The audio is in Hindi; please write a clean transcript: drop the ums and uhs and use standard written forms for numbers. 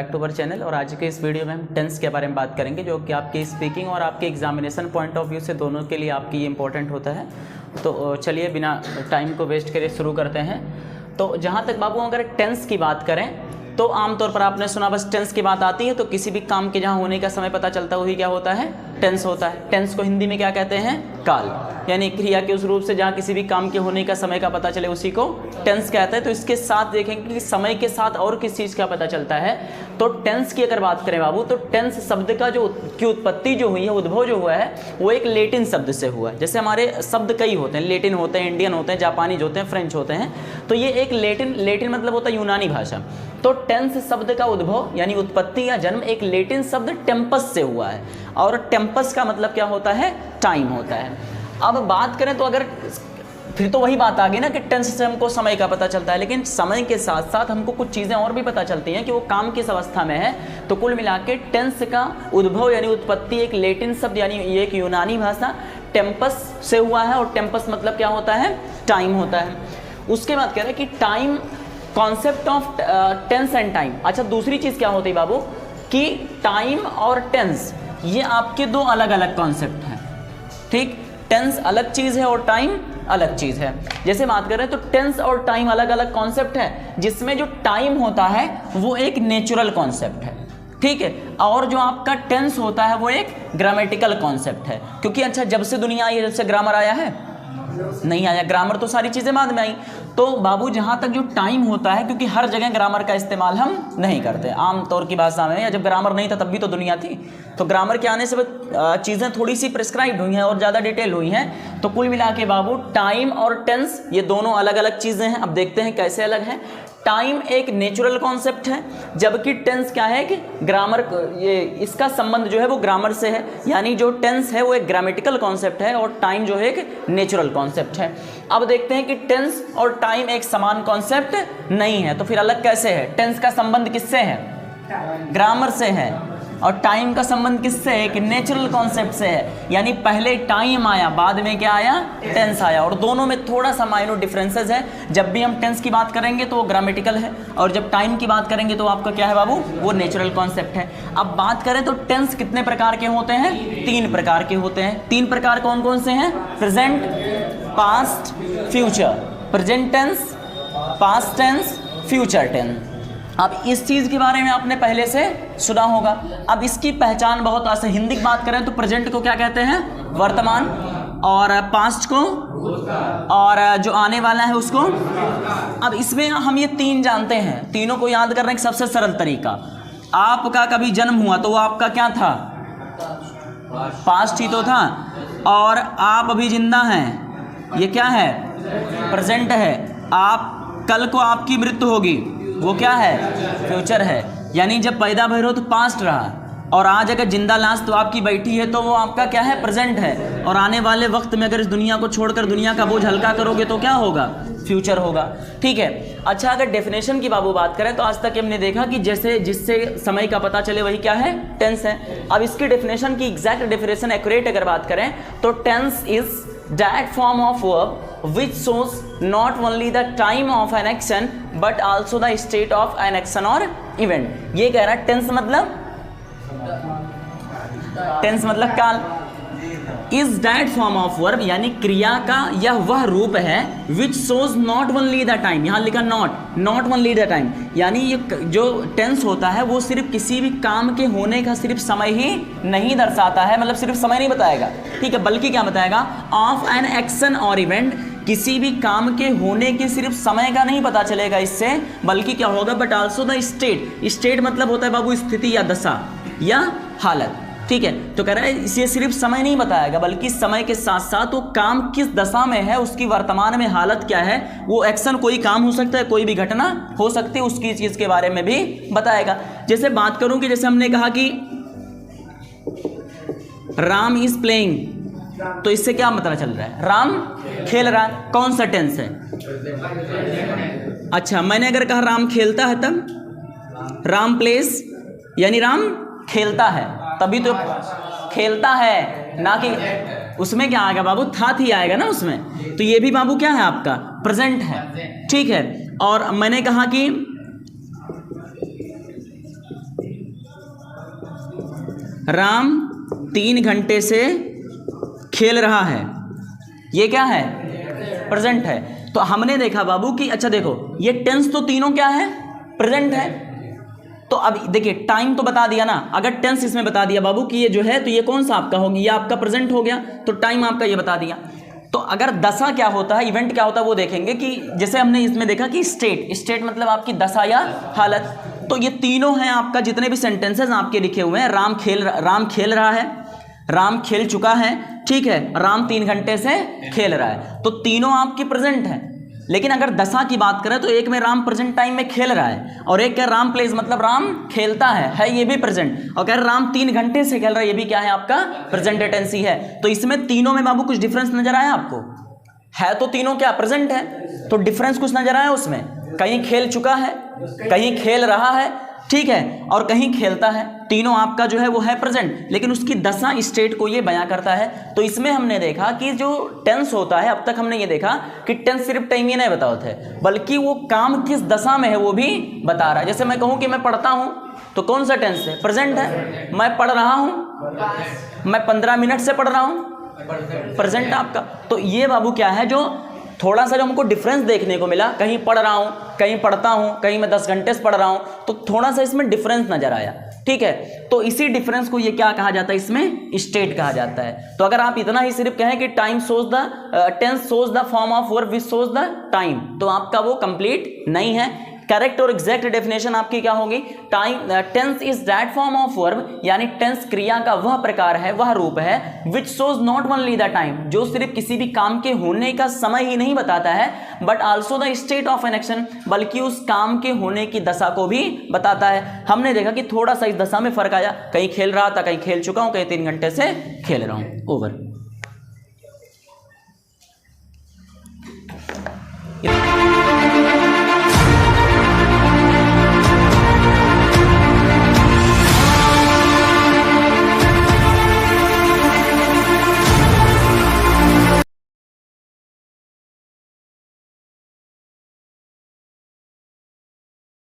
Back to our channel. और आज के इस वीडियो में हम टेंस के बारे में बात करेंगे, जो कि आपकी स्पीकिंग और आपके एग्जामिनेशन पॉइंट ऑफ व्यू से दोनों के लिए आपकी इंपॉर्टेंट होता है। तो चलिए बिना टाइम को वेस्ट करे शुरू करते हैं। तो जहाँ तक बाबू अगर टेंस की बात करें तो आमतौर पर आपने सुना बस टेंस की बात आती है तो किसी भी काम के जहाँ होने का समय पता चलता है वही क्या होता है, टेंस होता है। टेंस को हिंदी में क्या कहते हैं, काल, यानी क्रिया के उस रूप से जहाँ किसी भी काम के होने का समय का पता चले उसी को टेंस कहते हैं। तो इसके साथ देखेंगे कि समय के साथ और किस चीज़ का पता चलता है। तो टेंस की अगर बात करें बाबू तो टेंस शब्द का की उत्पत्ति जो हुई है, उद्भव जो हुआ है वो एक लेटिन शब्द से हुआ है। जैसे हमारे शब्द कई होते हैं, लेटिन होते हैं, इंडियन होते हैं, जापानीज होते हैं, फ्रेंच होते हैं। तो ये एक लेटिन मतलब होता है यूनानी भाषा। तो टेंस शब्द का उद्भव यानी उत्पत्ति या जन्म एक लेटिन शब्द टेम्पस से हुआ है, और टेम्पस का मतलब क्या होता है, टाइम होता है। अब बात करें तो अगर फिर तो वही बात आ गई ना कि टेंस से हमको समय का पता चलता है, लेकिन समय के साथ साथ हमको कुछ चीज़ें और भी पता चलती हैं कि वो काम किस अवस्था में है। तो कुल मिला के टेंस का उद्भव यानी उत्पत्ति एक लेटिन शब्द यानी एक यूनानी भाषा टेम्पस से हुआ है, और टेम्पस मतलब क्या होता है, टाइम होता है। उसके बाद कह रहे हैं कि time, concept of tense and time. अच्छा, दूसरी चीज़ क्या होती है बाबू कि टाइम और टेंस ये आपके दो अलग अलग कॉन्सेप्ट हैं, ठीक। टेंस अलग चीज़ है और टाइम अलग चीज़ है। जैसे बात करें तो टेंस और टाइम अलग अलग कॉन्सेप्ट है, जिसमें जो टाइम होता है वो एक नेचुरल कॉन्सेप्ट है, ठीक है, और जो आपका टेंस होता है वो एक ग्रामेटिकल कॉन्सेप्ट है। क्योंकि अच्छा जब से दुनिया आई है, जब से ग्रामर आया है, नहीं आया, ग्रामर तो सारी चीज़ें बाद में आई। तो बाबू जहाँ तक जो टाइम होता है, क्योंकि हर जगह ग्रामर का इस्तेमाल हम नहीं करते आम तौर की भाषा में, या जब ग्रामर नहीं था तब भी तो दुनिया थी। तो ग्रामर के आने से चीज़ें थोड़ी सी प्रिस्क्राइब हुई हैं और ज़्यादा डिटेल हुई हैं। तो कुल मिला के बाबू टाइम और टेंस ये दोनों अलग अलग चीज़ें हैं। अब देखते हैं कैसे अलग हैं। टाइम एक नेचुरल कॉन्सेप्ट है, जबकि टेंस क्या है कि ग्रामर, ये इसका संबंध जो है वो ग्रामर से है। यानी जो टेंस है वो एक ग्रामेटिकल कॉन्सेप्ट है और टाइम जो है एक नेचुरल कॉन्सेप्ट है। अब देखते हैं कि टेंस और टाइम एक समान कॉन्सेप्ट नहीं है, तो फिर अलग कैसे है। टेंस का संबंध किससे है, ग्रामर से है, और टाइम का संबंध किससे है, कि नेचुरल कॉन्सेप्ट से है। यानी पहले टाइम आया, बाद में क्या आया, टेंस आया, और दोनों में थोड़ा सा माइनर डिफरेंसेस है। जब भी हम टेंस की बात करेंगे तो वो ग्रामेटिकल है, और जब टाइम की बात करेंगे तो आपका क्या है बाबू, वो नेचुरल कॉन्सेप्ट है। अब बात करें तो टेंस कितने प्रकार के होते हैं, 3 प्रकार के होते हैं। 3 प्रकार कौन कौन से हैं, present, past, future. Present tense, past tense, future tense. अब इस चीज़ के बारे में आपने पहले से सुना होगा। अब इसकी पहचान बहुत आसान, हिंदी की बात करें तो प्रेजेंट को क्या कहते हैं, वर्तमान, और पास्ट को, और जो आने वाला है उसको। अब इसमें हम ये 3 जानते हैं, तीनों को याद करने का सबसे सरल तरीका, आपका कभी जन्म हुआ तो वो आपका क्या था, पास्ट ही तो था, और आप अभी जिंदा हैं, ये क्या है, प्रेजेंट है। आप कल को आपकी मृत्यु होगी, वो क्या है, फ्यूचर है। यानी जब पैदा भर हो तो पास्ट रहा, और आज अगर जिंदा लाश तो आपकी बैठी है तो वो आपका क्या है, प्रेजेंट है। और आने वाले वक्त में अगर इस दुनिया को छोड़कर दुनिया का बोझ हल्का करोगे तो क्या होगा, फ्यूचर होगा, ठीक है। अच्छा, अगर डेफिनेशन की बाबू बात करें तो आज तक हमने देखा कि जैसे जिससे समय का पता चले वही क्या है, टेंस है। अब इसकी डेफिनेशन की एग्जैक्ट डेफिनेशन एक्यूरेट अगर बात करें तो tense is that form of verb which shows not only the time of an action but also the state of an action or event। ये कह रहा है टेंस मतलब काल। Is that form of verb यानी क्रिया का यह वह रूप है विच shows not only the time, यहाँ लिखा not only the time, यानी ये जो टेंस होता है वो सिर्फ किसी भी काम के होने का सिर्फ समय ही नहीं दर्शाता है, मतलब सिर्फ समय नहीं बताएगा, ठीक है, बल्कि क्या बताएगा, ऑफ एन एक्शन और इवेंट, किसी भी काम के होने के सिर्फ समय का नहीं पता चलेगा इससे, बल्कि क्या होगा, बट आल्सो द स्टेट मतलब होता है बाबू स्थिति या दशा या हालत, ठीक है। तो कह रहा है इसे सिर्फ समय नहीं बताएगा, बल्कि समय के साथ साथ वो काम किस दशा में है, उसकी वर्तमान में हालत क्या है, वो एक्शन, कोई काम हो सकता है, कोई भी घटना हो सकती है, उसकी चीज के बारे में भी बताएगा। जैसे बात करूं कि जैसे हमने कहा कि राम इज प्लेइंग, तो इससे क्या मतलब चल रहा है, राम खेल रहा है, कौन सा टेंस है, अच्छा मैंने अगर कहा राम खेलता है तब राम प्लेस, यानी राम खेलता है, तभी तो खेलता है, ना कि उसमें क्या आएगा बाबू, था थी आएगा ना उसमें। तो ये भी बाबू क्या है आपका, प्रेजेंट है, ठीक है। और मैंने कहा कि राम 3 घंटे से खेल रहा है, ये क्या है, प्रेजेंट है। तो हमने देखा बाबू कि अच्छा देखो ये टेंस तो तीनों क्या है, प्रेजेंट है। तो अब देखिए टाइम तो बता दिया ना, अगर टेंस इसमें बता दिया बाबू कि ये जो है तो ये कौन सा आपका होगी, ये आपका प्रेजेंट हो गया, तो टाइम आपका ये बता दिया। तो अगर दशा क्या होता है, इवेंट क्या होता है वो देखेंगे कि जैसे हमने इसमें देखा कि स्टेट मतलब आपकी दशा या हालत। तो ये तीनों हैं आपका, जितने भी सेंटेंसेस आपके लिखे हुए हैं, राम खेल रहा है, राम खेल चुका है, ठीक है, राम 3 घंटे से खेल रहा है, तो तीनों आपकी प्रेजेंट है। लेकिन अगर दशा की बात करें तो एक में राम प्रेजेंट टाइम में खेल रहा है, और एक क्या राम प्लेज मतलब राम खेलता है ये भी प्रेजेंट, और कह राम 3 घंटे से खेल रहा है, ये भी क्या है आपका प्रेजेंट टेंसी है। तो इसमें तीनों में बाबू कुछ डिफरेंस नजर आया आपको, है तो तीनों क्या प्रेजेंट है, तो डिफरेंस कुछ नजर आया उसमें, कहीं खेल चुका है, कहीं खेल रहा है, ठीक है, और कहीं खेलता है, तीनों आपका जो है वो है प्रेजेंट, लेकिन उसकी दशा स्टेट को ये बयां करता है। तो इसमें हमने देखा कि जो टेंस होता है, अब तक हमने ये देखा कि टेंस सिर्फ टाइम ही नहीं बताता है, बल्कि वो काम किस दशा में है वो भी बता रहा है। जैसे मैं कहूं कि मैं पढ़ता हूं, तो कौन सा टेंस है, प्रेजेंट है। मैं पढ़ रहा हूं, मैं 15 मिनट से पढ़ रहा हूं, प्रेजेंट आपका। तो ये बाबू क्या है, जो थोड़ा सा जो हमको डिफरेंस देखने को मिला, कहीं पढ़ रहा हूं, कहीं पढ़ता हूं, कहीं मैं 10 घंटे से पढ़ रहा हूं, तो थोड़ा सा इसमें डिफरेंस नजर आया, ठीक है। तो इसी डिफरेंस को ये क्या कहा जाता है, इसमें स्टेट कहा जाता है। तो अगर आप इतना ही सिर्फ कहें कि time shows the tense shows the form of verb which shows the time, तो आपका वो कंप्लीट नहीं है। करेक्ट और एग्जैक्ट डेफिनेशन आपकी क्या होगी, tense is that form of verb, यानी टेंस क्रिया का वह प्रकार है, वह रूप है, which shows not only the time, जो सिर्फ किसी भी काम के होने का समय ही नहीं बताता है, but also the state of an action, बल्कि उस काम के होने की दशा को भी बताता है। हमने देखा कि थोड़ा सा इस दशा में फर्क आया, कहीं खेल रहा था, कहीं खेल चुका हूं, कहीं 3 घंटे से खेल रहा हूं। ओवर।